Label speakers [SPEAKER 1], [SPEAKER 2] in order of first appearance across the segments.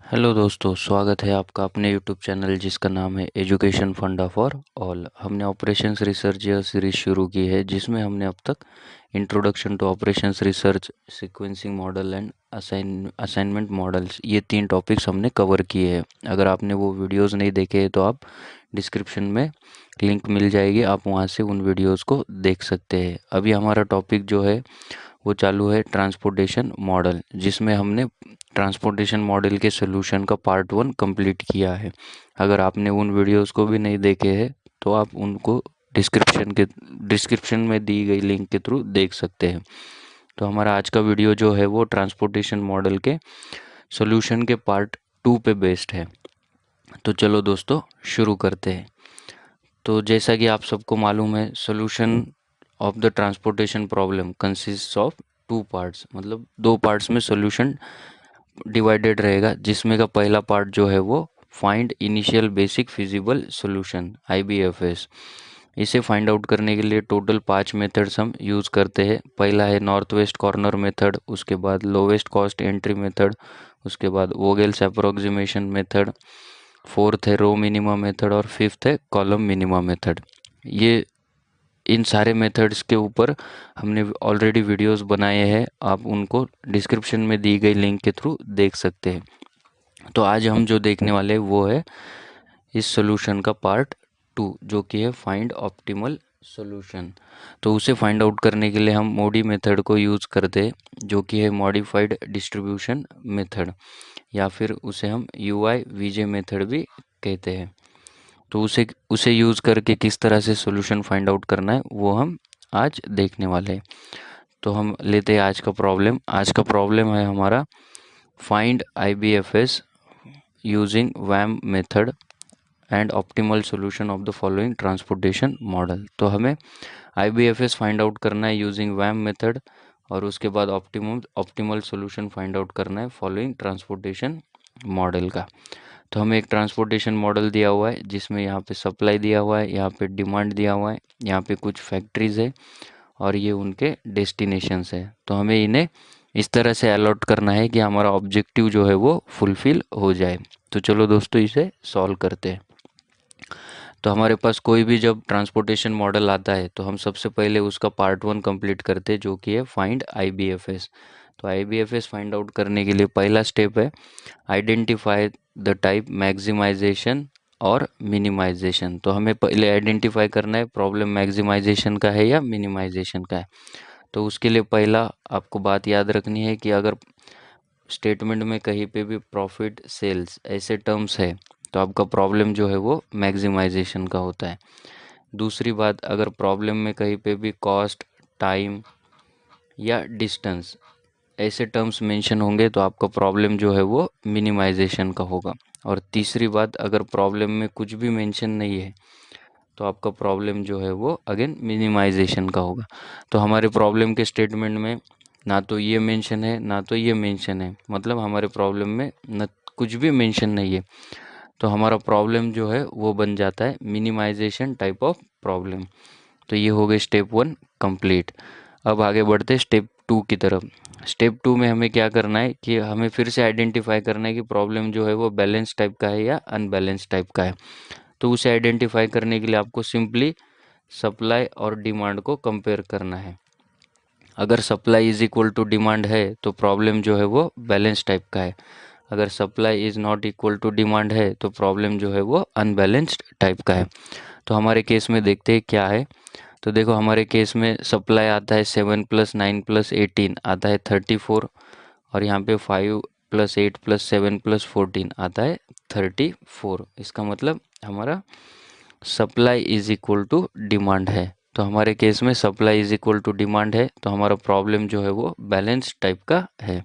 [SPEAKER 1] Hello दोस्तों, स्वागत है आपका अपने यूट्यूब चैनल जिसका नाम है एजुकेशन फंडा फॉर ऑल। हमने ऑपरेशंस रिसर्च यह सीरीज शुरू की है जिसमें हमने अब तक introduction to operations research, sequencing model and assignment models, ये 3 टॉपिक्स हमने कवर किए हैं। अगर आपने वो वीडियोस नहीं देखे हैं तो आप डिस्क्रिप्शन में लिंक मिल जाएगी, आप वहाँ से उन वीडियोस को देख सकते हैं। अभी हमारा टॉपिक जो है वो चालू है ट्रांसपोर्टेशन मॉडल, जिसमें हमने ट्रांसपोर्टेशन मॉडल के सोल्यूशन का पार्ट 1 कंप्लीट किया है। अगर आपने उन वीडियोस को भी नहीं देखे हैं तो आप उनको डिस्क्रिप्शन में दी गई लिंक के थ्रू देख सकते हैं। तो हमारा आज का वीडियो जो है वो ट्रांसपोर्टेशन मॉडल के सोल्यूशन के पार्ट 2 पे बेस्ड है। तो चलो दोस्तों शुरू करते हैं। तो जैसा कि आप सबको मालूम है, solution of the transportation problem consist of 2 parts, मतलब 2 पार्ट्स में सोल्यूशन डिवाइडेड रहेगा, जिसमें का पहला पार्ट जो है वो find initial basic feasible solution IBFS। इसे फाइंड आउट करने के लिए टोटल 5 मेथड्स हम यूज़ करते हैं। पहला है नॉर्थ वेस्ट कॉर्नर मेथड, उसके बाद लोवेस्ट कॉस्ट एंट्री मेथड, उसके बाद वोगेल्स अप्रोक्सीमेशन मेथड, फोर्थ है रो मिनिमा मेथड और फिफ्थ है कॉलम मिनिमा मेथड। ये इन सारे मेथड्स के ऊपर हमने ऑलरेडी वीडियोस बनाए हैं, आप उनको डिस्क्रिप्शन में दी गई लिंक के थ्रू देख सकते हैं। तो आज हम जो देखने वाले हैं वो है इस सॉल्यूशन का पार्ट 2, जो कि है फाइंड ऑप्टिमल सॉल्यूशन। तो उसे फाइंड आउट करने के लिए हम मोडी मेथड को यूज़ करते हैं, जो कि है मॉडिफाइड डिस्ट्रीब्यूशन मेथड, या फिर उसे हम UIVJ मेथड भी कहते हैं। तो उसे उसे यूज़ करके किस तरह से सॉल्यूशन फाइंड आउट करना है वो हम आज देखने वाले हैं। तो हम लेते हैं आज का प्रॉब्लम। आज का प्रॉब्लम है हमारा find IBFS using WAM method and optimal solution of the following transportation model. तो हमें IBFS फाइंड आउट करना है यूजिंग WAM मेथड, और उसके बाद ऑप्टिमल सॉल्यूशन फाइंड आउट करना है फॉलोइंग ट्रांसपोर्टेशन मॉडल का। तो हमें एक ट्रांसपोर्टेशन मॉडल दिया हुआ है जिसमें यहाँ पे सप्लाई दिया हुआ है, यहाँ पे डिमांड दिया हुआ है, यहाँ पे कुछ फैक्ट्रीज है और ये उनके डेस्टिनेशंस है। तो हमें इन्हें इस तरह से अलॉट करना है कि हमारा ऑब्जेक्टिव जो है वो फुलफिल हो जाए। तो चलो दोस्तों इसे सॉल्व करते हैं। तो हमारे पास कोई भी जब ट्रांसपोर्टेशन मॉडल आता है तो हम सबसे पहले उसका पार्ट 1 कंप्लीट करते हैं, जो कि है फाइंड IBFS। तो IBFS फाइंड आउट करने के लिए पहला स्टेप है आइडेंटिफाई द टाइप मैक्सिमाइजेशन और मिनिमाइजेशन। तो हमें पहले आइडेंटिफाई करना है प्रॉब्लम मैक्सिमाइजेशन का है या मिनिमाइजेशन का है। तो उसके लिए पहला आपको बात याद रखनी है कि अगर स्टेटमेंट में कहीं पे भी प्रॉफिट, सेल्स ऐसे टर्म्स है तो आपका प्रॉब्लम जो है वो मैक्सिमाइजेशन का होता है। दूसरी बात, अगर प्रॉब्लम में कहीं पे भी कॉस्ट, टाइम या डिस्टेंस ऐसे टर्म्स मेंशन होंगे तो आपका प्रॉब्लम जो है वो मिनिमाइजेशन का होगा। और तीसरी बात, अगर प्रॉब्लम में कुछ भी मेंशन नहीं है तो आपका प्रॉब्लम जो है वो अगेन मिनिमाइजेशन का होगा। तो हमारे प्रॉब्लम के स्टेटमेंट में ना तो ये मेंशन है ना तो ये मेंशन है, मतलब हमारे प्रॉब्लम में न कुछ भी मेंशन नहीं है, तो हमारा प्रॉब्लम जो है वो बन जाता है मिनिमाइजेशन टाइप ऑफ प्रॉब्लम। तो ये हो गई स्टेप 1 कंप्लीट। अब आगे बढ़ते स्टेप 2 की तरफ। स्टेप 2 में हमें क्या करना है कि हमें फिर से आइडेंटिफाई करना है कि प्रॉब्लम जो है वो बैलेंस टाइप का है या अनबैलेंस टाइप का है। तो उसे आइडेंटिफाई करने के लिए आपको सिंपली सप्लाई और डिमांड को कंपेयर करना है। अगर supply is equal to demand है तो प्रॉब्लम जो है वो बैलेंस टाइप का है। अगर supply is not equal to demand है तो प्रॉब्लम जो है वो अनबैलेंस्ड टाइप का है। तो हमारे केस में देखते हैं क्या है। तो देखो हमारे केस में सप्लाई आता है 7 + 9 + 18 आता है 34, और यहाँ पे 5 + 8 + 7 + 14 आता है 34। इसका मतलब हमारा supply is equal to demand है। तो हमारे केस में supply is equal to demand है, तो हमारा प्रॉब्लम जो है वो बैलेंस टाइप का है।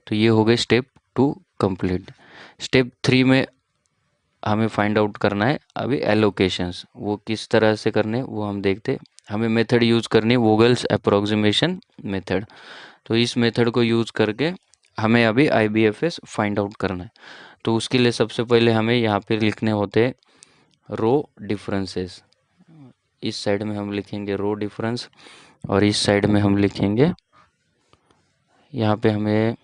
[SPEAKER 1] तो ये हो गए स्टेप 2 कंप्लीट। स्टेप 3 में हमें फाइंड आउट करना है अभी एलोकेशंस, वो किस तरह से करने वो हम देखते हैं। हमें मेथड यूज़ करनी है वोगल्स अप्रोक्सीमेशन मेथड। तो इस मेथड को यूज़ करके हमें अभी IBFS फाइंड आउट करना है। तो उसके लिए सबसे पहले हमें यहाँ पे लिखने होते हैं रो डिफरेंसेस। इस साइड में हम लिखेंगे रो डिफरेंस और इस साइड में हम लिखेंगे, यहाँ पे हमें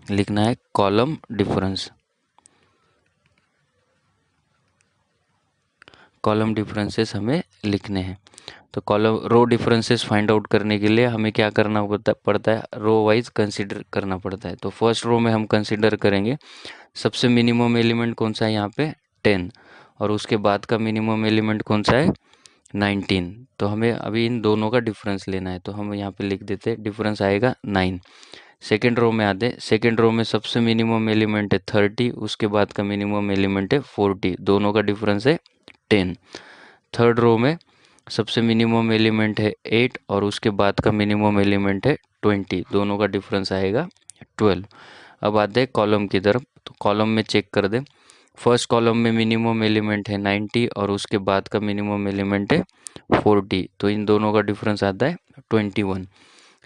[SPEAKER 1] लिखना है कॉलम डिफरेंस। कॉलम डिफरेंसेस हमें लिखने हैं। तो column row differences find out करने के लिए हमें क्या करना पड़ता है, रो वाइज कंसीडर करना पड़ता है। तो फर्स्ट रो में हम कंसीडर करेंगे सबसे मिनिमम एलिमेंट कौन सा है यहाँ पे 10, और उसके बाद का मिनिमम एलिमेंट कौन सा है 19। तो हमें अभी इन दोनों का डिफरेंस लेना है, तो हम यहाँ पे लिख देते हैं डिफरेंस आएगा 9। सेकेंड रो में आते, सेकेंड रो में सबसे मिनिमम एलिमेंट है 30, उसके बाद का मिनिमम एलिमेंट है 40, दोनों का डिफरेंस है 10। थर्ड रो में सबसे मिनिमम एलिमेंट है 8 और उसके बाद का मिनिमम एलिमेंट है 20, दोनों का डिफरेंस आएगा 12। अब आते हैं कॉलम की तरफ, तो कॉलम में चेक कर दें। फर्स्ट कॉलम में मिनिमम एलिमेंट है 90 और उसके बाद का मिनिमम एलिमेंट है 40, तो इन दोनों का डिफरेंस आता है 21।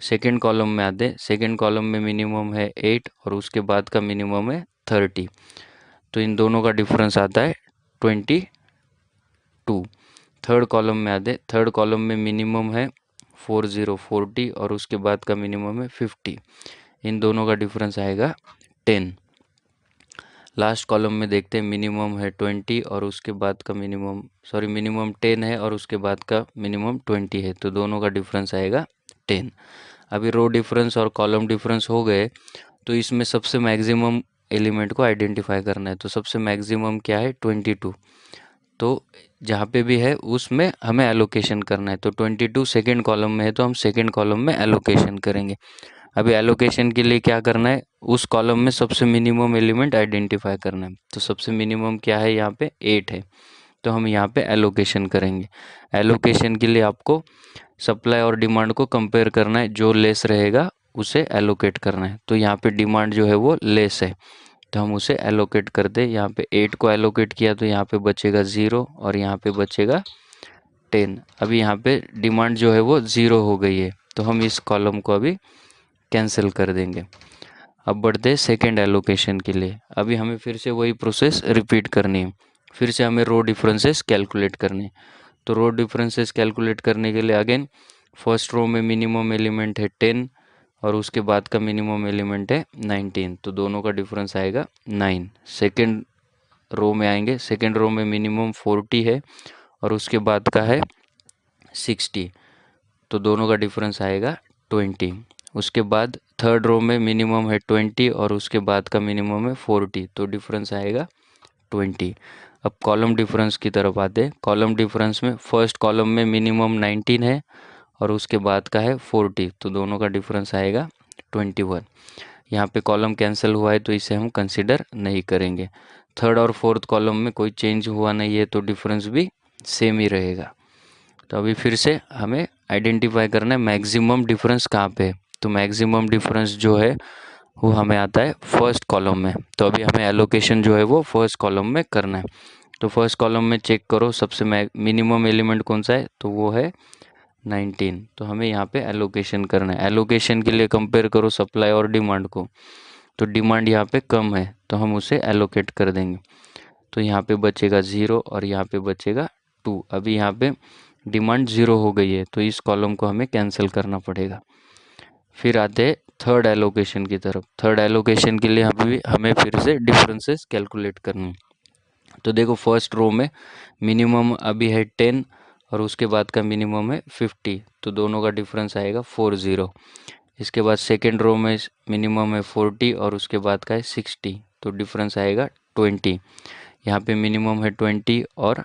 [SPEAKER 1] सेकेंड कॉलम में आते, सेकेंड कॉलम में मिनिमम है 8 और उसके बाद का मिनिमम है 30, तो इन दोनों का डिफरेंस आता है 22। थर्ड कॉलम में आते, थर्ड कॉलम में मिनिमम है 40 और उसके बाद का मिनिमम है 50, इन दोनों का डिफरेंस आएगा 10। लास्ट कॉलम में देखते हैं मिनिमम है 20 और उसके बाद का मिनिमम 10 है और उसके बाद का मिनिमम 20 है, तो दोनों का डिफरेंस आएगा 10। अभी रो डिफरेंस और कॉलम डिफरेंस हो गए, तो इसमें सबसे मैक्सिमम एलिमेंट को आइडेंटिफाई करना है। तो सबसे मैक्सिमम क्या है 22, तो जहाँ पे भी है उसमें हमें एलोकेशन करना है। तो 22 सेकेंड कॉलम में है तो हम सेकेंड कॉलम में एलोकेशन करेंगे। अभी एलोकेशन के लिए क्या करना है, उस कॉलम में सबसे मिनिमम एलिमेंट आइडेंटिफाई करना है। तो सबसे मिनिमम क्या है यहाँ पे 8 है, तो हम यहाँ पे एलोकेशन करेंगे। एलोकेशन के लिए आपको सप्लाई और डिमांड को कंपेयर करना है, जो लेस रहेगा उसे एलोकेट करना है। तो यहाँ पे डिमांड जो है वो लेस है, तो हम उसे एलोकेट कर दे। यहाँ पे 8 को एलोकेट किया तो यहाँ पे बचेगा 0 और यहाँ पे बचेगा 10। अभी यहाँ पे डिमांड जो है वो 0 हो गई है, तो हम इस कॉलम को अभी कैंसिल कर देंगे। अब बढ़ते हैं सेकेंड एलोकेशन के लिए। अभी हमें फिर से वही प्रोसेस रिपीट करनी है, फिर से हमें रो डिफरेंसेस कैलकुलेट करने हैं। तो रो डिफरेंसेस कैलकुलेट करने के लिए अगेन फर्स्ट रो में मिनिमम एलिमेंट है 10 और उसके बाद का मिनिमम एलिमेंट है 19, तो दोनों का डिफरेंस आएगा 9। सेकेंड रो में आएंगे, सेकेंड रो में मिनिमम 40 है और उसके बाद का है 60, तो दोनों का डिफरेंस आएगा 20। उसके बाद थर्ड रो में मिनिमम है 20 और उसके बाद का मिनिमम है 40, तो डिफरेंस आएगा 20। अब कॉलम डिफरेंस की तरफ आते हैं। कॉलम डिफरेंस में फर्स्ट कॉलम में मिनिमम 19 है और उसके बाद का है 40, तो दोनों का डिफरेंस आएगा 21। यहाँ पे कॉलम कैंसिल हुआ है तो इसे हम कंसिडर नहीं करेंगे। थर्ड और फोर्थ कॉलम में कोई चेंज हुआ नहीं है तो डिफरेंस भी सेम ही रहेगा। तो अभी फिर से हमें आइडेंटिफाई करना है मैक्सिमम डिफरेंस कहाँ पे है। तो मैक्सिमम डिफरेंस जो है वो हमें आता है फर्स्ट कॉलम में। तो अभी हमें एलोकेशन जो है वो फर्स्ट कॉलम में करना है। तो फर्स्ट कॉलम में चेक करो सबसे मिनिमम एलिमेंट कौन सा है, तो वो है 19, तो हमें यहाँ पे एलोकेशन करना है। एलोकेशन के लिए कंपेयर करो सप्लाई और डिमांड को, तो डिमांड यहाँ पे कम है तो हम उसे एलोकेट कर देंगे। तो यहाँ पे बचेगा 0 और यहाँ पे बचेगा 2। अभी यहाँ पे डिमांड 0 हो गई है तो इस कॉलम को हमें कैंसिल करना पड़ेगा। फिर आते हैं थर्ड एलोकेशन की तरफ। थर्ड एलोकेशन के लिए हमें फिर से डिफरेंसेस कैलकुलेट करनी। तो देखो फर्स्ट रो में मिनिमम अभी है 10 और उसके बाद का मिनिमम है 50, तो दोनों का डिफरेंस आएगा 40। इसके बाद सेकेंड रो में मिनिमम है 40 और उसके बाद का है 60, तो डिफरेंस आएगा 20। यहाँ पे मिनिमम है 20 और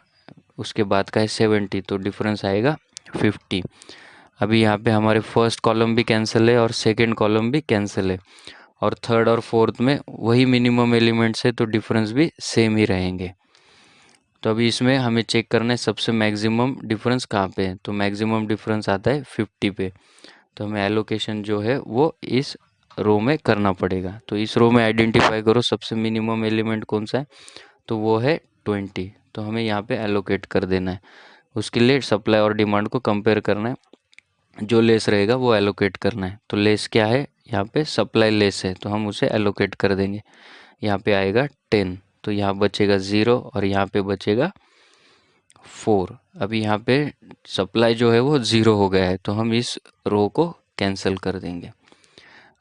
[SPEAKER 1] उसके बाद का है 70, तो डिफरेंस आएगा 50। अभी यहाँ पे हमारे फर्स्ट कॉलम भी कैंसिल है और सेकेंड कॉलम भी कैंसिल है, और थर्ड और फोर्थ में वही मिनिमम एलिमेंट्स है तो डिफरेंस भी सेम ही रहेंगे। तो अभी इसमें हमें चेक करना है सबसे मैक्सिमम डिफरेंस कहाँ पे है। तो मैक्सिमम डिफरेंस आता है 50 पे, तो हमें एलोकेशन जो है वो इस रो में करना पड़ेगा। तो इस रो में आइडेंटिफाई करो सबसे मिनिमम एलिमेंट कौन सा है, तो वो है 20, तो हमें यहाँ पे एलोकेट कर देना है। उसके लिए सप्लाई और डिमांड को कंपेयर करना है, जो लेस रहेगा वो एलोकेट करना है। तो लेस क्या है, यहाँ पे सप्लाई लेस है तो हम उसे एलोकेट कर देंगे। यहाँ पे आएगा 10, तो यहाँ बचेगा 0 और यहाँ पे बचेगा 4। अभी यहाँ पे सप्लाई जो है वो 0 हो गया है तो हम इस रो को कैंसिल कर देंगे।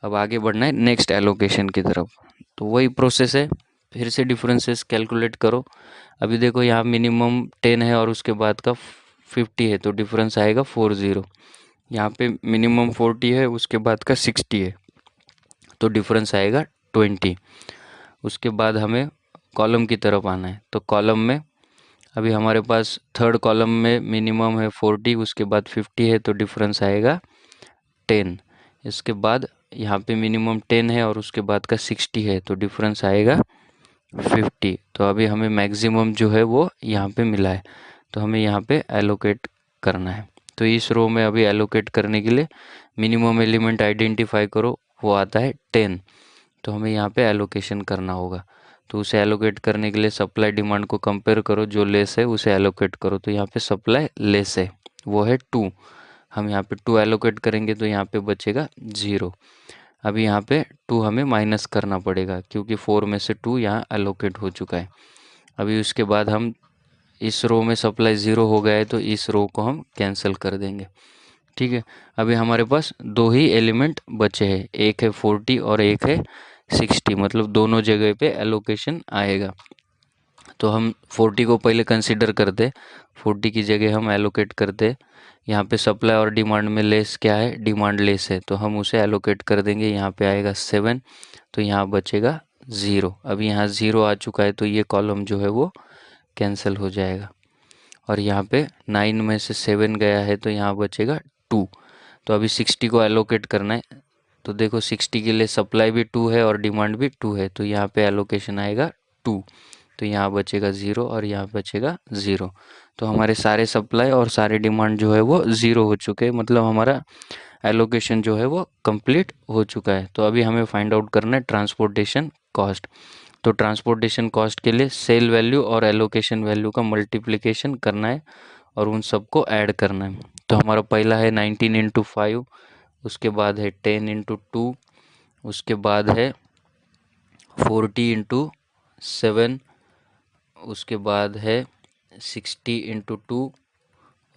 [SPEAKER 1] अब आगे बढ़ना है नेक्स्ट एलोकेशन की तरफ। तो वही प्रोसेस है, फिर से डिफरेंसेस कैलकुलेट करो। अभी देखो यहाँ मिनिमम 10 है और उसके बाद का 50 है, तो डिफरेंस आएगा 40। यहाँ पे मिनिमम 40 है, उसके बाद का 60 है, तो डिफरेंस आएगा 20। उसके बाद हमें कॉलम की तरफ आना है। तो कॉलम में अभी हमारे पास थर्ड कॉलम में मिनिमम है 40, उसके बाद 50 है, तो डिफरेंस आएगा 10। इसके बाद यहाँ पे मिनिमम 10 है और उसके बाद का 60 है, तो डिफरेंस आएगा 50। तो अभी हमें मैक्सिमम जो है वो यहाँ पे मिला है, तो हमें यहाँ पे एलोकेट करना है। तो इस रो में अभी एलोकेट करने के लिए मिनिमम एलिमेंट आइडेंटिफाई करो, वो आता है 10। तो हमें यहाँ पे एलोकेशन करना होगा। तो उसे एलोकेट करने के लिए सप्लाई डिमांड को कंपेयर करो, जो लेस है उसे एलोकेट करो। तो यहाँ पे सप्लाई लेस है, वो है 2। हम यहाँ पे 2 एलोकेट करेंगे तो यहाँ पे बचेगा 0। अभी यहाँ पे 2 हमें माइनस करना पड़ेगा, क्योंकि 4 में से 2 यहाँ एलोकेट हो चुका है। अभी उसके बाद हम इस रो में सप्लाई 0 हो गया है, तो इस रो को हम कैंसिल कर देंगे। ठीक है, अभी हमारे पास 2 ही एलिमेंट बचे हैं, एक है 40 और एक है 60, मतलब दोनों जगह पे एलोकेशन आएगा। तो हम 40 को पहले कंसीडर करते, 40 की जगह हम एलोकेट करते। यहाँ पे सप्लाई और डिमांड में लेस क्या है, डिमांड लेस है, तो हम उसे एलोकेट कर देंगे। यहाँ पे आएगा 7, तो यहाँ बचेगा 0। अभी यहाँ 0 आ चुका है, तो ये कॉलम जो है वो कैंसिल हो जाएगा। और यहाँ पे 9 में से 7 गया है, तो यहाँ बचेगा 2। तो अभी 60 को एलोकेट करना है। तो देखो 60 के लिए सप्लाई भी 2 है और डिमांड भी 2 है, तो यहाँ पे एलोकेशन आएगा 2। तो यहाँ बचेगा 0 और यहाँ बचेगा 0। तो हमारे सारे सप्लाई और सारे डिमांड जो है वो 0 हो चुके हैं, मतलब हमारा एलोकेशन जो है वो कंप्लीट हो चुका है। तो अभी हमें फाइंड आउट करना है ट्रांसपोर्टेशन कॉस्ट। तो ट्रांसपोर्टेशन कॉस्ट के लिए सेल वैल्यू और एलोकेशन वैल्यू का मल्टीप्लिकेशन करना है और उन सबको ऐड करना है। तो हमारा पहला है 19 इंटू 5, उसके बाद है 10 इंटू 2, उसके बाद है 40 इंटू 7, उसके बाद है 60 इंटू 2,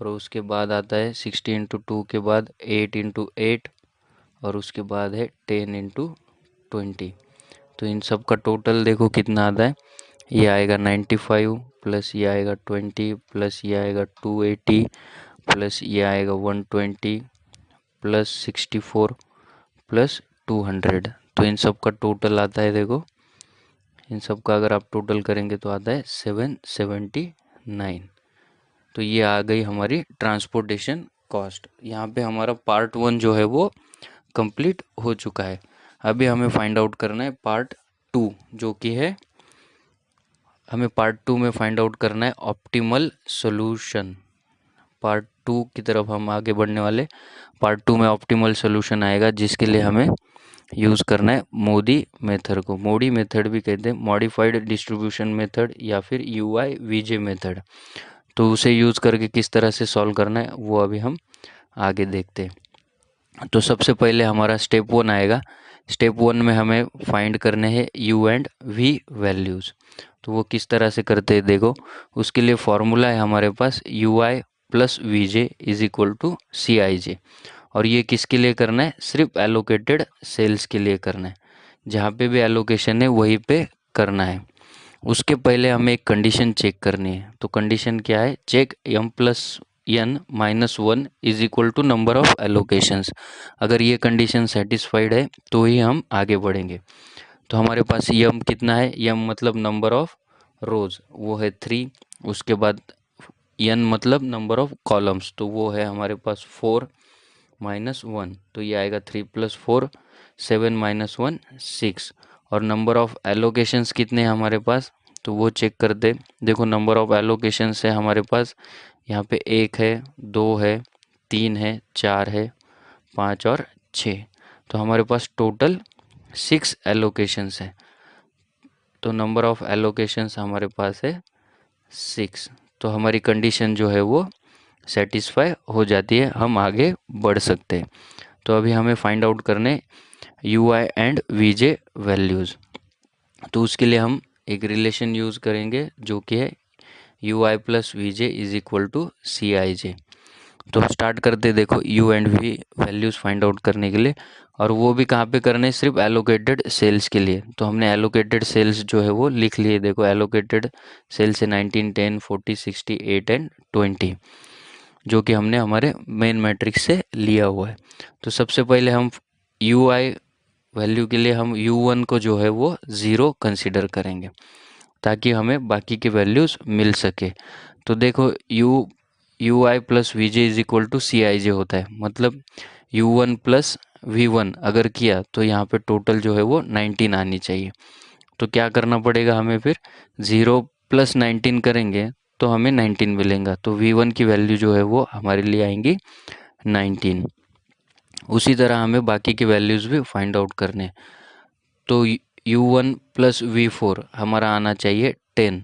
[SPEAKER 1] और उसके बाद आता है 60 इंटू 2 के बाद 8 इंटू 8, और उसके बाद है 10 इंटू 20। तो इन सब का टोटल देखो कितना आता है। ये आएगा 95 प्लस ये आएगा 20 प्लस ये आएगा 280 प्लस ये आएगा 120 प्लस 64 प्लस 200। तो इन सब का टोटल आता है, देखो इन सब का अगर आप टोटल करेंगे तो आता है 779। तो ये आ गई हमारी ट्रांसपोर्टेशन कॉस्ट। यहाँ पे हमारा पार्ट 1 जो है वो कंप्लीट हो चुका है। अभी हमें फाइंड आउट करना है पार्ट 2, जो कि है हमें पार्ट 2 में फाइंड आउट करना है ऑप्टिमल सॉल्यूशन। पार्ट 2 की तरफ हम आगे बढ़ने वाले। पार्ट 2 में ऑप्टिमल सॉल्यूशन आएगा, जिसके लिए हमें यूज़ करना है मोदी मेथड को। मोडी मेथड भी कहते हैं, मॉडिफाइड डिस्ट्रीब्यूशन मेथड या फिर UIVJ मेथड। तो उसे यूज़ करके किस तरह से सॉल्व करना है वो अभी हम आगे देखते हैं। तो सबसे पहले हमारा स्टेप 1 आएगा। स्टेप 1 में हमें फाइंड करने हैं U एंड V वैल्यूज़। तो वो किस तरह से करते हैं देखो, उसके लिए फॉर्मूला है हमारे पास UI plus VJ is equal to CIJ। और ये किसके लिए करना है, सिर्फ एलोकेटेड सेल्स के लिए करना है। जहाँ पे भी एलोकेशन है वहीं पे करना है। उसके पहले हमें एक कंडीशन चेक करनी है। तो कंडीशन क्या है, check m plus n minus 1 is equal to number of allocations. अगर ये कंडीशन सेटिस्फाइड है तो ही हम आगे बढ़ेंगे। तो हमारे पास m कितना है, m मतलब नंबर ऑफ रोज, वो है 3। उसके बाद n मतलब नंबर ऑफ कॉलम्स, तो वो है हमारे पास 4 माइनस 1, तो ये आएगा 3 प्लस 4, 7 माइनस 1 6। और नंबर ऑफ एलोकेशंस कितने हैं हमारे पास, तो वो चेक कर दे। देखो नंबर ऑफ एलोकेशंस है हमारे पास, यहाँ पे 1 है, 2 है, 3 है, 4 है, 5 और 6। तो हमारे पास टोटल 6 एलोकेशंस है। तो नंबर ऑफ एलोकेशंस हमारे पास है 6। तो हमारी कंडीशन जो है वो सेटिस्फाई हो जाती है, हम आगे बढ़ सकते हैं। तो अभी हमें फाइंड आउट करने UI एंड VJ वैल्यूज़। तो उसके लिए हम एक रिलेशन यूज़ करेंगे, जो कि है UI plus VJ is equal to CIJ। तो स्टार्ट करते देखो U and V values find out करने के लिए, और वो भी कहाँ पे करने, सिर्फ एलोकेटेड सेल्स के लिए। तो हमने एलोकेटेड सेल्स जो है वो लिख लिए। देखो एलोकेटेड सेल्स है 19, 10, 40, 60, 8 एंड 20, जो कि हमने हमारे मेन मैट्रिक्स से लिया हुआ है। तो सबसे पहले हम यू आई वैल्यू के लिए हम u1 को जो है वो 0 कंसिडर करेंगे, ताकि हमें बाकी की वैल्यूज़ मिल सके। तो देखो U I plus V J is equal to C I J होता है, मतलब u1 प्लस v1 अगर किया तो यहाँ पे टोटल जो है वो 19 आनी चाहिए। तो क्या करना पड़ेगा हमें फिर, 0 प्लस 19 करेंगे तो हमें 19 मिलेगा। तो v1 की वैल्यू जो है वो हमारे लिए आएंगी 19। उसी तरह हमें बाकी की वैल्यूज़ भी फाइंड आउट करने। तो u1 प्लस v4 हमारा आना चाहिए 10।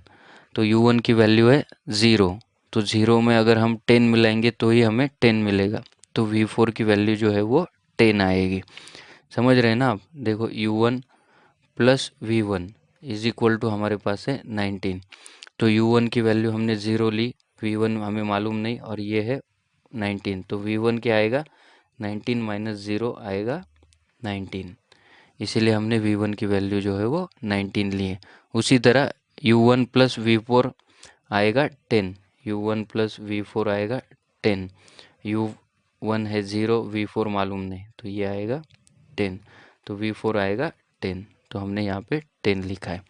[SPEAKER 1] तो u1 की वैल्यू है 0, तो 0 में अगर हम 10 मिलाएंगे तो ही हमें 10 मिलेगा। तो v4 की वैल्यू जो है वो 10 आएगी। समझ रहे हैं ना आप? देखो u1 plus v1 is equal to हमारे पास है 19। तो u1 की वैल्यू हमने 0 ली, v1 हमें मालूम नहीं, और ये है 19। तो v1 क्या आएगा, 19 माइनस 0 आएगा 19। इसीलिए हमने v1 की वैल्यू जो है वो 19 ली है। उसी तरह u1 प्लस v4 आएगा 10, u1 प्लस v4 आएगा 10। u1 है 0, v4 मालूम नहीं, तो ये आएगा 10। तो v4 आएगा 10, तो हमने यहाँ पे 10 लिखा है।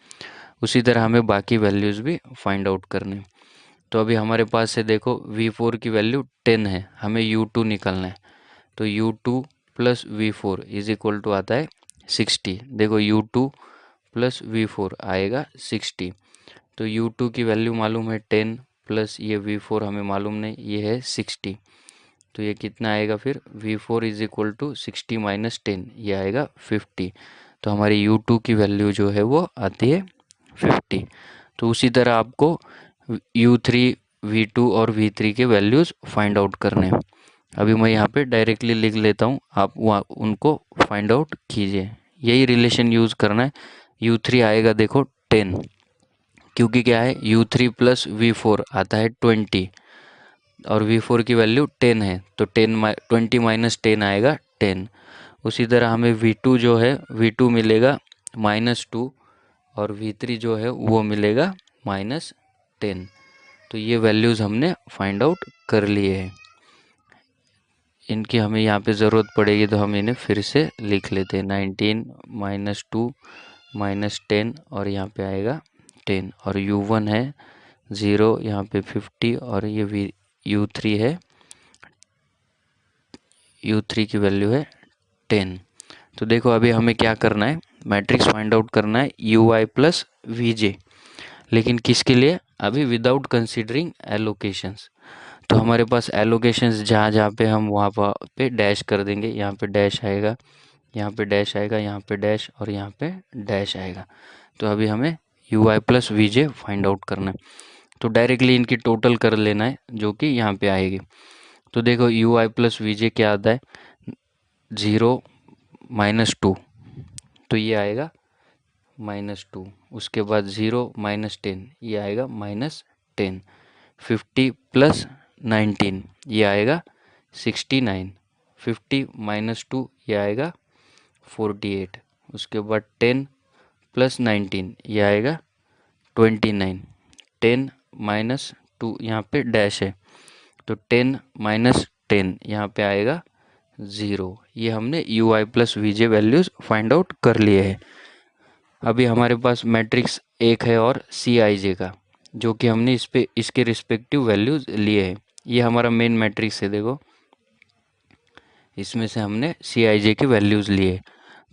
[SPEAKER 1] उसी तरह हमें बाकी वैल्यूज़ भी फाइंड आउट करने। तो अभी हमारे पास है देखो v4 की वैल्यू 10 है, हमें u2 निकालना है। तो u2 plus v4 is equal to आता है 60। देखो u2 प्लस v4 आएगा 60। तो u2 की वैल्यू मालूम है 10, प्लस ये v4 हमें मालूम नहीं, ये है 60। तो ये कितना आएगा फिर, v4 is equal to 60 minus 10, ये आएगा 50। तो हमारी u2 की वैल्यू जो है वो आती है 50। तो उसी तरह आपको u3, v2 और v3 के वैल्यूज़ फाइंड आउट करने हैं। अभी मैं यहाँ पे डायरेक्टली लिख लेता हूँ, आप वहाँ उनको फाइंड आउट कीजिए। यही रिलेशन यूज़ करना है। u3 आएगा देखो 10, क्योंकि क्या है u3 प्लस v4 आता है 20, और v4 की वैल्यू 10 है, तो 20 माइनस 10 आएगा 10। उसी तरह हमें v2 जो है v2 मिलेगा -2, और v3 जो है वो मिलेगा -10। तो ये वैल्यूज़ हमने फाइंड आउट कर लिए हैं। इनकी हमें यहाँ पे ज़रूरत पड़ेगी तो हम इन्हें फिर से लिख लेते हैं। 19 -2 -10, और यहाँ पे आएगा 10, और u1 है 0, यहाँ पे 50, और ये u3 है, u3 की वैल्यू है 10। तो देखो अभी हमें क्या करना है, मैट्रिक्स फाइंड आउट करना है ui प्लस vj, लेकिन किसके लिए, अभी विदाउट कंसिडरिंग एलोकेशंस। तो हमारे पास एलोकेशंस जहाँ जहाँ पे हम वहाँ पे डैश कर देंगे। यहाँ पे डैश आएगा, यहाँ पे डैश आएगा, यहाँ पे डैश, और यहाँ पे डैश आएगा। तो अभी हमें U I plus V J find out करना है। तो डायरेक्टली इनकी टोटल कर लेना है, जो कि यहाँ पे आएगी। तो देखो यू आई प्लस वी जे क्या आता है, 0 -2, तो ये आएगा -2। उसके बाद 0 -10, ये आएगा -10। 50 प्लस 19, ये आएगा 69। 50 -2, ये आएगा 48। उसके बाद 10 प्लस 19, ये आएगा 29। 10 -2, यहाँ पे डैश है, तो 10 -10 यहाँ पे आएगा 0। ये हमने U I plus V J values find out कर लिए हैं। अभी हमारे पास मैट्रिक्स एक है और सी आई जे का, जो कि हमने इसके रिस्पेक्टिव वैल्यूज़ लिए हैं। ये हमारा मेन मैट्रिक्स है, देखो इसमें से हमने सी आई जे की वैल्यूज़ लिए।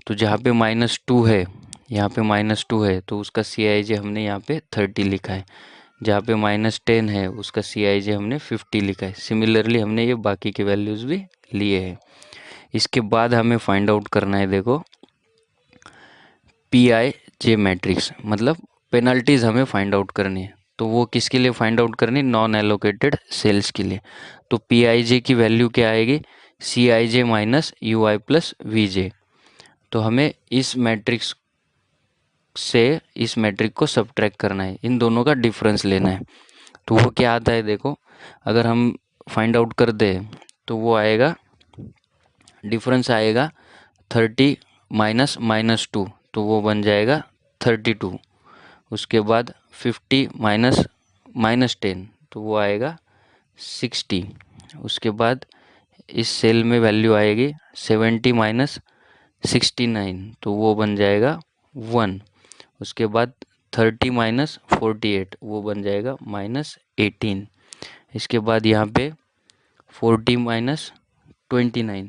[SPEAKER 1] तो जहाँ पे -2 है, यहाँ पे -2 है, तो उसका सी आई जे हमने यहाँ पे 30 लिखा है। जहाँ पे -10 है, उसका सी आई जे हमने 50 लिखा है। सिमिलरली हमने ये बाकी के वैल्यूज़ भी लिए हैं। इसके बाद हमें फाइंड आउट करना है, देखो पी आई जे मैट्रिक्स, मतलब पेनल्टीज़ हमें फाइंड आउट करनी है। तो वो किसके लिए फाइंड आउट करनी, नॉन एलोकेटेड सेल्स के लिए। तो पी आई जे की वैल्यू क्या आएगी, C I J minus U I plus V J. तो हमें इस मैट्रिक्स से इस मैट्रिक को सब्ट्रैक्ट करना है, इन दोनों का डिफरेंस लेना है। तो वो क्या आता है, देखो अगर हम फाइंड आउट कर दे तो वो आएगा, डिफरेंस आएगा 30 माइनस -2, तो वो बन जाएगा 32। उसके बाद 50 माइनस -10, तो वो आएगा 60। उसके बाद इस सेल में वैल्यू आएगी 70 माइनस 69, तो वो बन जाएगा 1। उसके बाद 30 माइनस 48, वो बन जाएगा -18। इसके बाद यहाँ पे 40 माइनस 29,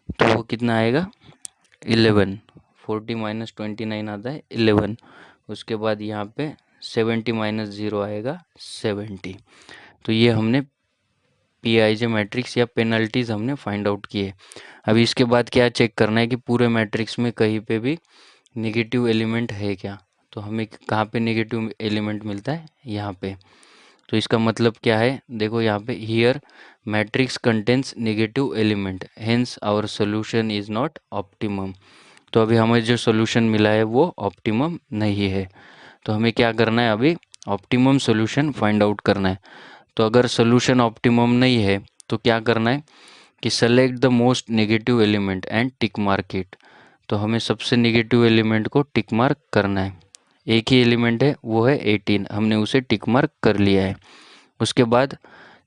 [SPEAKER 1] तो वो कितना आएगा 11। 40 माइनस 29 आता है 11। उसके बाद यहाँ पे 70 माइनस 0 आएगा 70। तो ये हमने PIJ मैट्रिक्स या पेनल्टीज हमने फाइंड आउट किए। अभी इसके बाद क्या चेक करना है कि पूरे मैट्रिक्स में कहीं पे भी नेगेटिव एलिमेंट है क्या। तो हमें कहाँ पे नेगेटिव एलिमेंट मिलता है, यहाँ पे। तो इसका मतलब क्या है, देखो यहाँ पे here matrix contains negative element, hence our solution is not optimum. तो अभी हमें जो सोल्यूशन मिला है वो ऑप्टिमम नहीं है। तो हमें क्या करना है, अभी ऑप्टिमम सोल्यूशन फाइंड आउट करना है। तो अगर सोल्यूशन ऑप्टिमम नहीं है तो क्या करना है कि select the most negative element and tick mark it. तो हमें सबसे नेगेटिव एलिमेंट को टिक मार्क करना है। एक ही एलिमेंट है, वो है 18, हमने उसे टिक मार्क कर लिया है। उसके बाद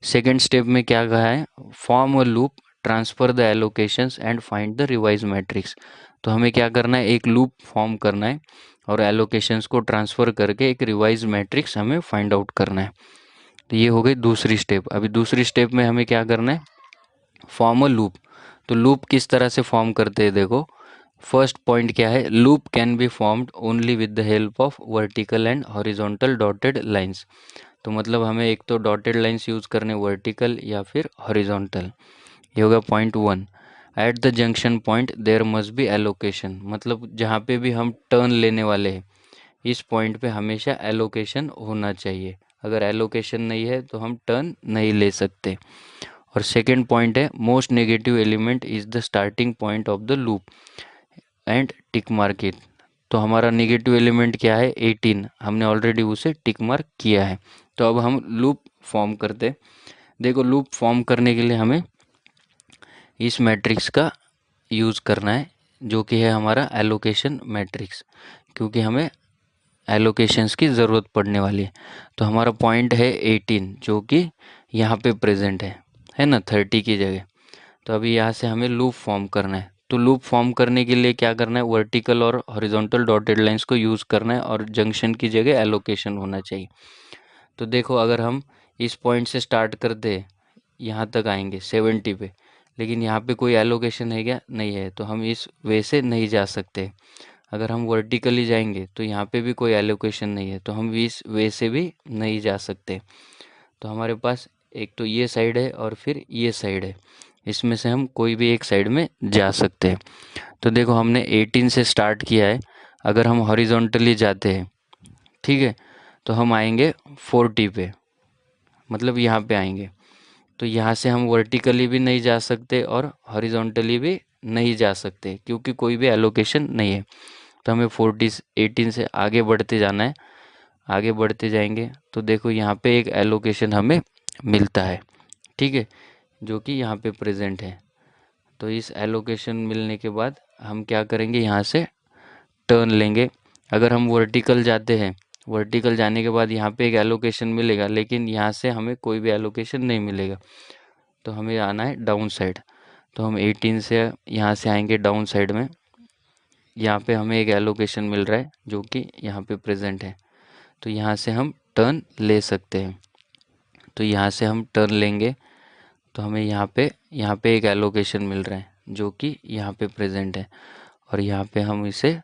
[SPEAKER 1] सेकेंड स्टेप में क्या कहा है, form a loop, transfer the allocations and find the revise matrix. तो हमें क्या करना है, एक लूप फॉर्म करना है और एलोकेशंस को ट्रांसफर करके एक रिवाइज मैट्रिक्स हमें फाइंड आउट करना है। तो ये हो गई दूसरी स्टेप। अभी दूसरी स्टेप में हमें क्या करना है, फॉर्म अ लूप। तो लूप किस तरह से फॉर्म करते हैं, देखो फर्स्ट पॉइंट क्या है, loop can be formed only with the help of vertical and horizontal dotted lines. तो मतलब हमें एक तो डॉटेड लाइंस यूज़ करने, वर्टिकल या फिर हॉरिजॉन्टल। ये होगा point 1। At the junction point there must be allocation, मतलब जहाँ पे भी हम टर्न लेने वाले हैं इस पॉइंट पे हमेशा एलोकेशन होना चाहिए। अगर एलोकेशन नहीं है तो हम टर्न नहीं ले सकते। और सेकेंड पॉइंट है, most negative element is the starting point of the loop and tick mark it. तो हमारा नेगेटिव एलिमेंट क्या है 18, हमने ऑलरेडी उसे टिक मार्क किया है। तो अब हम लूप फॉर्म करते। देखो लूप फॉर्म करने के लिए हमें इस मैट्रिक्स का यूज़ करना है, जो कि है हमारा एलोकेशन मैट्रिक्स, क्योंकि हमें एलोकेशंस की ज़रूरत पड़ने वाली है। तो हमारा पॉइंट है 18, जो कि यहाँ पे प्रेजेंट है ना 30 की जगह। तो अभी यहाँ से हमें लूप फॉर्म करना है। तो लूप फॉर्म करने के लिए क्या करना है, वर्टिकल और हॉरिजॉन्टल डॉटेड लाइंस को यूज़ करना है और जंक्शन की जगह एलोकेशन होना चाहिए। तो देखो अगर हम इस पॉइंट से स्टार्ट करते यहाँ तक आएंगे 70 पे, लेकिन यहाँ पे कोई एलोकेशन है क्या, नहीं है, तो हम इस वे से नहीं जा सकते। अगर हम वर्टिकली जाएंगे तो यहाँ पे भी कोई एलोकेशन नहीं है, तो हम इस वे से भी नहीं जा सकते। तो हमारे पास एक तो ये साइड है और फिर ये साइड है, इसमें से हम कोई भी एक साइड में जा सकते हैं। तो देखो हमने 18 से स्टार्ट किया है, अगर हम हॉरिजॉन्टली जाते हैं, ठीक है, तो हम आएंगे 40 पे, मतलब यहाँ पे आएंगे। तो यहाँ से हम वर्टिकली भी नहीं जा सकते और हॉरिजॉन्टली भी नहीं जा सकते, क्योंकि कोई भी एलोकेशन नहीं है। तो हमें 18 से आगे बढ़ते जाना है। आगे बढ़ते जाएंगे तो देखो यहाँ पे एक एलोकेशन हमें मिलता है, ठीक है, जो कि यहाँ पे प्रेजेंट है। तो इस एलोकेशन मिलने के बाद हम क्या करेंगे, यहाँ से टर्न लेंगे। अगर हम वर्टिकल जाते हैं, वर्टिकल जाने के बाद यहाँ पे एक एलोकेशन मिलेगा, लेकिन यहाँ से हमें कोई भी एलोकेशन नहीं मिलेगा। तो हमें आना है डाउन साइड। तो हम 18 से यहाँ से आएंगे डाउन साइड में। यहाँ पे हमें एक एलोकेशन मिल रहा है जो कि यहाँ पे प्रेजेंट है। तो यहाँ से हम टर्न ले सकते हैं। तो यहाँ से हम टर्न लेंगे तो हमें यहाँ पे एक एलोकेशन मिल रहा है जो कि यहाँ पे प्रेजेंट है, और यहाँ पे हम इसे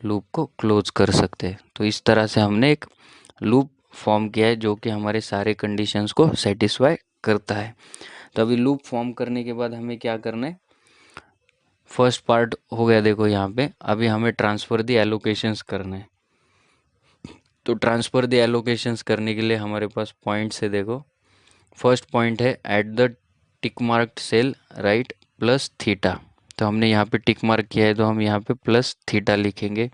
[SPEAKER 1] लूप को क्लोज कर सकते हैं। तो इस तरह से हमने एक लूप फॉर्म किया है जो कि हमारे सारे कंडीशंस को सेटिस्फाई करता है। तो अभी लूप फॉर्म करने के बाद हमें क्या करना है, फर्स्ट पार्ट हो गया। देखो यहाँ पे अभी हमें ट्रांसफ़र दी एलोकेशंस करना है। तो ट्रांसफ़र दी एलोकेशंस करने के लिए हमारे पास पॉइंट्स है। देखो फर्स्ट पॉइंट है at the tick marked cell right plus theta. तो हमने यहाँ पे टिक मार्क किया है तो हम यहाँ पे प्लस थीटा लिखेंगे।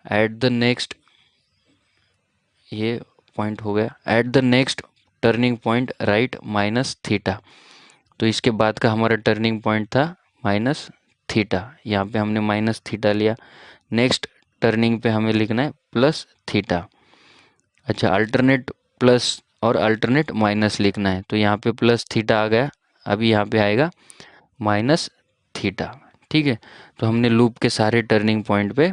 [SPEAKER 1] एट द नेक्स्ट, ये पॉइंट हो गया। At the next turning point right minus theta. तो इसके बाद का हमारा टर्निंग पॉइंट था माइनस थीटा, यहाँ पे हमने माइनस थीटा लिया। नेक्स्ट टर्निंग पे हमें लिखना है प्लस थीटा। अच्छा, अल्टरनेट प्लस और अल्टरनेट माइनस लिखना है, तो यहाँ पे प्लस थीटा आ गया, अभी यहाँ पे आएगा माइनस थीटा। ठीक है, तो हमने लूप के सारे टर्निंग पॉइंट पे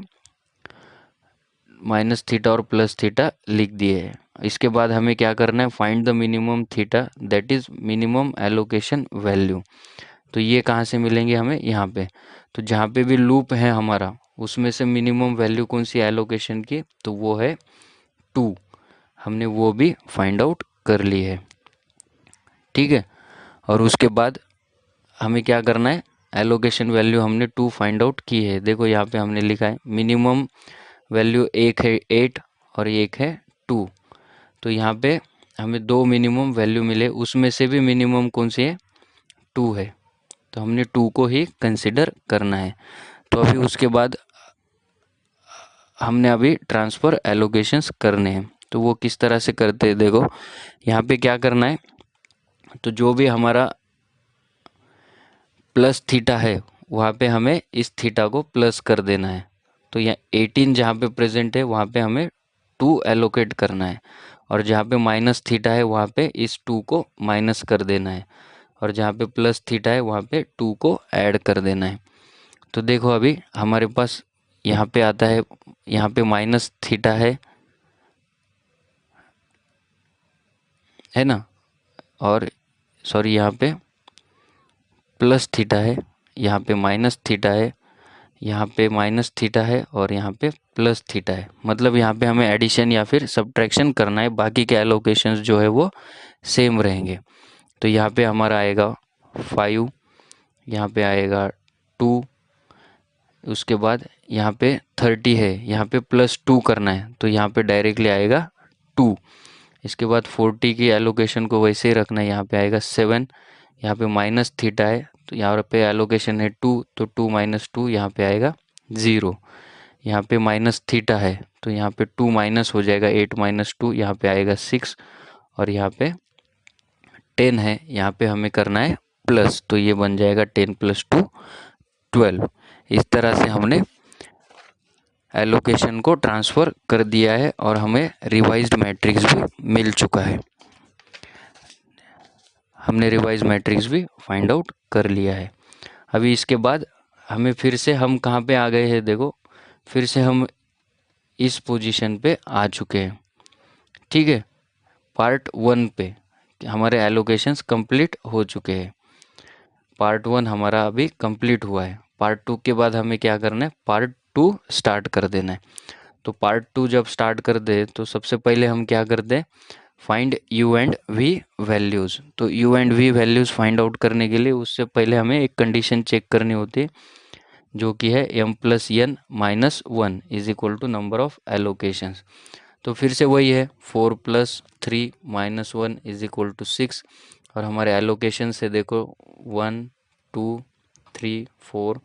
[SPEAKER 1] माइनस थीटा और प्लस थीटा लिख दिए हैं। इसके बाद हमें क्या करना है, find the minimum theta that is minimum allocation value. तो ये कहाँ से मिलेंगे हमें, यहाँ पे। तो जहाँ पे भी लूप है हमारा उसमें से मिनिमम वैल्यू कौन सी एलोकेशन की, तो वो है 2। हमने वो भी फाइंड आउट कर ली है। ठीक है, और उसके बाद हमें क्या करना है, एलोकेशन वैल्यू हमने 2 फाइंड आउट की है। देखो यहाँ पे हमने लिखा है मिनिमम वैल्यू एक है 8 और एक है 2। तो यहाँ पे हमें 2 मिनिमम वैल्यू मिले, उसमें से भी मिनिमम कौन सी है, 2 है। तो हमने 2 को ही कंसिडर करना है। तो अभी उसके बाद हमने अभी ट्रांसफ़र एलोकेशंस करने हैं। तो वो किस तरह से करते हैं, देखो यहाँ पे क्या करना है, तो जो भी हमारा प्लस थीटा है वहाँ पे हमें इस थीटा को प्लस कर देना है। तो यहाँ 18 जहाँ पे प्रेजेंट है वहाँ पे हमें 2 एलोकेट करना है, और जहाँ पे माइनस थीटा है वहाँ पे इस 2 को माइनस कर देना है, और जहाँ पे प्लस थीटा है वहाँ पे 2 को ऐड कर देना है। तो देखो अभी हमारे पास यहाँ पे आता है, यहाँ पे माइनस थीटा है ना, और सॉरी यहाँ पे प्लस थीटा है, यहाँ पे माइनस थीटा है, यहाँ पे माइनस थीटा है और यहाँ पे प्लस थीटा है। मतलब यहाँ पे हमें एडिशन या फिर सब्ट्रैक्शन करना है, बाकी के एलोकेशंस जो है वो सेम रहेंगे। तो यहाँ पे हमारा आएगा 5, यहाँ पे आएगा 2, उसके बाद यहाँ पे 30 है, यहाँ पे +2 करना है तो यहाँ पे डायरेक्टली आएगा 2। इसके बाद 40 की एलोकेशन को वैसे ही रखना है, यहाँ पे आएगा 7। यहाँ पे माइनस थीटा है तो यहाँ पे एलोकेशन है 2, तो 2 माइनस 2 यहाँ पे आएगा 0। यहाँ पे माइनस थीटा है तो यहाँ पे 2 माइनस हो जाएगा, 8 माइनस 2 यहाँ पे आएगा 6, और यहाँ पे 10 है, यहाँ पे हमें करना है प्लस, तो ये बन जाएगा 10 + 2 12। इस तरह से हमने एलोकेशन को ट्रांसफ़र कर दिया है और हमें रिवाइज्ड मैट्रिक्स भी मिल चुका है। हमने रिवाइज मैट्रिक्स भी फाइंड आउट कर लिया है। अभी इसके बाद हमें फिर से हम कहाँ पे आ गए हैं, देखो फिर से हम इस पोजीशन पे आ चुके हैं। ठीक है, पार्ट 1 पे हमारे एलोकेशंस कंप्लीट हो चुके हैं। पार्ट 1 हमारा अभी कंप्लीट हुआ है। पार्ट 2 के बाद हमें क्या करना है, पार्ट 2 स्टार्ट कर देना है। तो पार्ट 2 जब स्टार्ट कर दे तो सबसे पहले हम क्या करते हैं, find u and v values. तो u and v values find out करने के लिए उससे पहले हमें एक कंडीशन चेक करनी होती है, जो कि है m + n - 1 = number of allocations. तो फिर से वही है 4 + 3 - 1 = 6, और हमारे एलोकेशन से देखो 1 2 3 4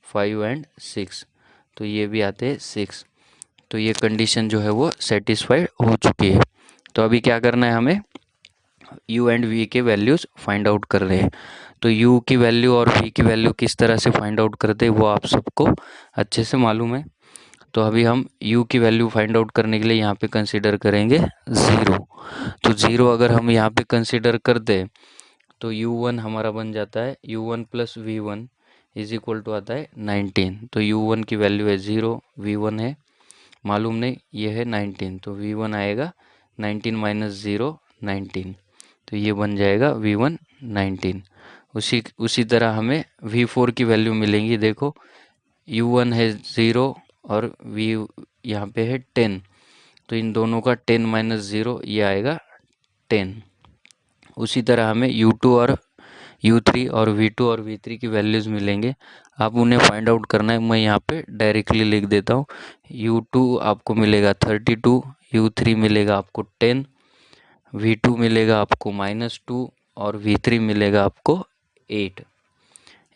[SPEAKER 1] 5 एंड 6, तो ये भी आते हैं 6। तो ये कंडीशन जो है वो सेटिस्फाइड हो चुकी है। तो अभी क्या करना है, हमें u एंड v के वैल्यूज़ फाइंड आउट कर रहे हैं। तो u की वैल्यू और v की वैल्यू किस तरह से फाइंड आउट करते हैं वो आप सबको अच्छे से मालूम है। तो अभी हम u की वैल्यू फाइंड आउट करने के लिए यहाँ पे कंसीडर करेंगे 0। तो 0 अगर हम यहाँ पे कंसीडर कर दें तो u1 हमारा बन जाता है u1 + v1 = आता है 19। तो u1 की वैल्यू है 0, v1 है मालूम नहीं, ये है 19, तो v1 आएगा 19 - 0 19। तो ये बन जाएगा v1 19। उसी तरह हमें v4 की वैल्यू मिलेंगी। देखो u1 है 0 और v यहाँ पे है 10, तो इन दोनों का 10 - 0 ये आएगा 10। उसी तरह हमें u2 और u3 और v2 और v3 की वैल्यूज़ मिलेंगे। आप उन्हें फाइंड आउट करना है, मैं यहाँ पे डायरेक्टली लिख देता हूँ। u2 आपको मिलेगा 32, u3 मिलेगा आपको 10, v2 मिलेगा आपको -2 और v3 मिलेगा आपको 8।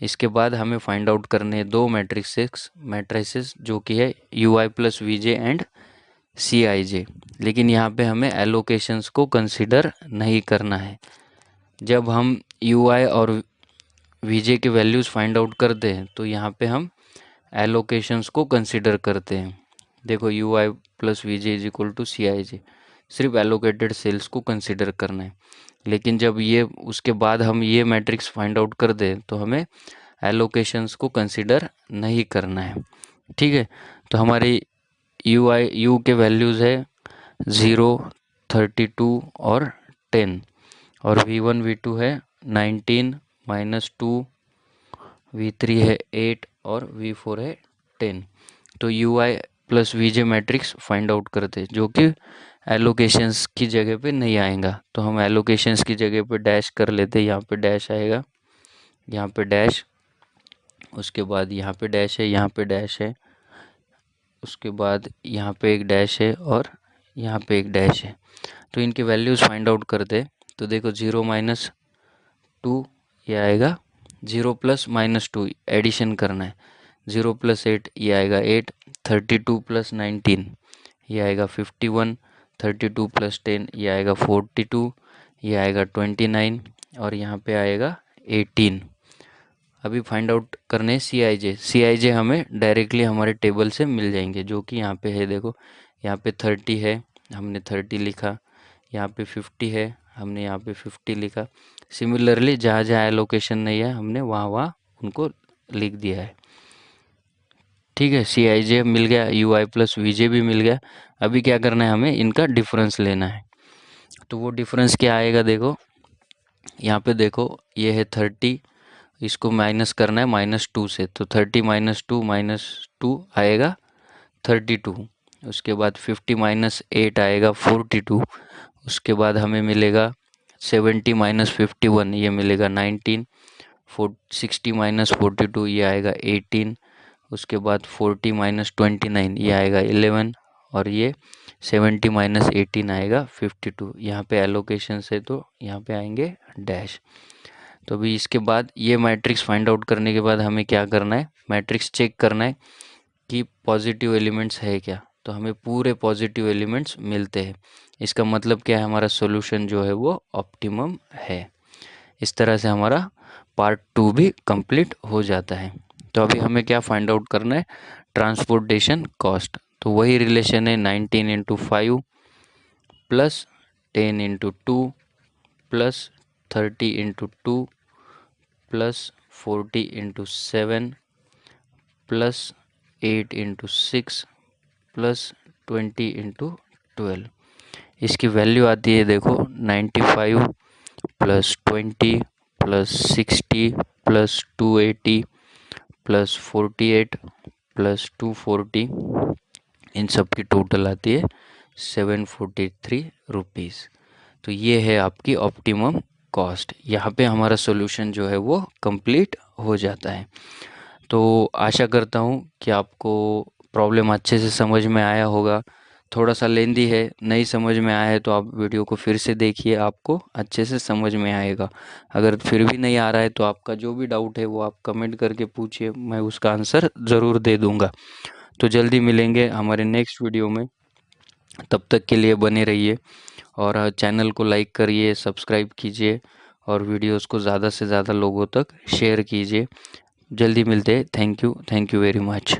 [SPEAKER 1] इसके बाद हमें फाइंड आउट करने हैं दो मैट्रिसेस जो कि है ui + vj and C I जे, लेकिन यहाँ पे हमें एलोकेशंस को कंसिडर नहीं करना है। जब हम यू आई और वी जे के वैल्यूज़ फाइंड आउट करते हैं तो यहाँ पे हम एलोकेशंस को कंसिडर करते हैं। देखो U I plus V J is equal to C I J, सिर्फ एलोकेटेड सेल्स को कंसिडर करना है। लेकिन जब ये उसके बाद हम ये मैट्रिक्स फाइंड आउट कर दें तो हमें एलोकेशंस को कंसिडर नहीं करना है। ठीक है, तो हमारी यू के वैल्यूज़ है 0, 32 और 10, और V1 V2 है 19 -2, V3 है 8 और V4 है 10। तो U I plus V J matrix find out करते जो कि एलोकेशंस की जगह पे नहीं आएगा। तो हम एलोकेशंस की जगह पे डैश कर लेते, यहाँ पे डैश आएगा, यहाँ पे डैश, उसके बाद यहाँ पे डैश है, यहाँ पे डैश है, उसके बाद यहाँ पे एक डैश है और यहाँ पे एक डैश है। तो इनकी वैल्यूज़ फाइंड आउट करते तो देखो 0 -2 ये आएगा, 0 + -2 एडिशन करना है, 0 + 8 ये आएगा 8, 32 + 19 ये आएगा 51, 32 + 10 ये आएगा 42, ये आएगा 29 और यहाँ पे आएगा 18। अभी फाइंड आउट करने सी आई जे हमें डायरेक्टली हमारे टेबल से मिल जाएंगे, जो कि यहाँ पे है। देखो यहाँ पे 30 है, हमने 30 लिखा, यहाँ पे 50 है, हमने यहाँ पे 50 लिखा। सिमिलरली जहाँ जहाँ एलोकेशन नहीं है हमने वहाँ वहाँ उनको लिख दिया है। ठीक है, सी आई जे मिल गया, यू आई प्लस वी जे भी मिल गया। अभी क्या करना है, हमें इनका डिफरेंस लेना है। तो वो डिफरेंस क्या आएगा, देखो यहाँ पे देखो ये है 30, इसको माइनस करना है -2 से, तो 30 -2 आएगा 32, उसके बाद 50 -8 आएगा 42, उसके बाद हमें मिलेगा 70 -51 ये मिलेगा 19, 60 -42 ये आएगा 18, उसके बाद 40 -29 ये आएगा 11 और ये 70 -18 आएगा 52। यहाँ पे एलोकेशन से तो यहाँ पे आएंगे डैश। तो अभी इसके बाद ये मैट्रिक्स फाइंड आउट करने के बाद हमें क्या करना है, मैट्रिक्स चेक करना है कि पॉजिटिव एलिमेंट्स है क्या। तो हमें पूरे पॉजिटिव एलिमेंट्स मिलते हैं, इसका मतलब क्या है, हमारा सॉल्यूशन जो है वो ऑप्टिमम है। इस तरह से हमारा पार्ट 2 भी कंप्लीट हो जाता है। तो अभी हमें क्या फाइंड आउट करना है, ट्रांसपोर्टेशन कॉस्ट। तो वही रिलेशन है 19 × 5 plus 10 × 2 plus 30 × 2 plus 40 × 7 plus 8 × 6 plus 20 × 12। इसकी वैल्यू आती है देखो 95 plus 20 plus 60 plus 280 plus 48 plus 240, इन सब की टोटल आती है 743 रुपीज़। तो ये है आपकी ऑप्टिमम कॉस्ट। यहाँ पे हमारा सॉल्यूशन जो है वो कंप्लीट हो जाता है। तो आशा करता हूँ कि आपको प्रॉब्लम अच्छे से समझ में आया होगा। थोड़ा सा लेंदी है, नहीं समझ में आया है तो आप वीडियो को फिर से देखिए, आपको अच्छे से समझ में आएगा। अगर फिर भी नहीं आ रहा है तो आपका जो भी डाउट है वो आप कमेंट करके पूछिए, मैं उसका आंसर ज़रूर दे दूँगा। तो जल्दी मिलेंगे हमारे नेक्स्ट वीडियो में, तब तक के लिए बने रहिए और चैनल को लाइक करिए, सब्सक्राइब कीजिए और वीडियोस को ज़्यादा से ज़्यादा लोगों तक शेयर कीजिए। जल्दी मिलते हैं। Thank you very much.